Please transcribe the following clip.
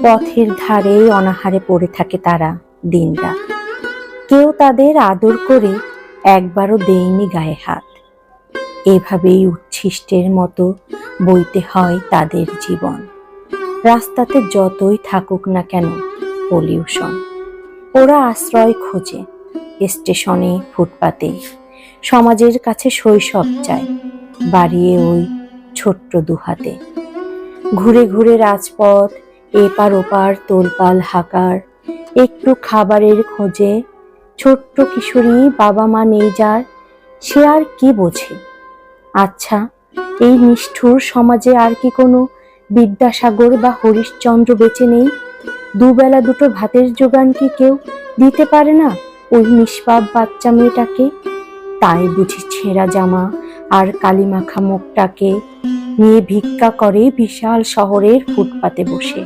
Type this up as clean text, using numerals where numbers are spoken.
পথের ধারে অনাহারে পড়ে থাকে তারা দিনরাত। কেউ তাদের আদর করে একবারও দেয়নি গায়ে হাত। এভাবেই উচ্ছিষ্টের মতো বইতে হয় তাদের জীবন। রাস্তাতে যতই থাকুক না কেন পলিউশন, ওরা আশ্রয় খোঁজে স্টেশনে, ফুটপাতে। সমাজের কাছে শৈশব চায় বাড়িয়ে ওই ছোট্ট দুহাতে। ঘুরে ঘুরে রাজপথ এপার ওপার তোলপাল হাকার, একটু খাবারের খোঁজে। ছোট্ট কিশোরী, বাবা মা নেই যার, সে আর কি বোঝে? আচ্ছা, এই নিষ্ঠুর সমাজে আর কি কোনো বিদ্যাসাগর বা হরিশ্চন্দ্র বেঁচে নেই? দুবেলা দুটো ভাতের জোগান কি কেউ দিতে পারে না ওই নিষ্পাপ বাচ্চা মেয়েটাকে? তাই বুঝি ছেঁড়া জামা আর কালিমাখা মুখটাকে নিয়ে ভিক্ষা করে বিশাল শহরের ফুটপাতে বসে।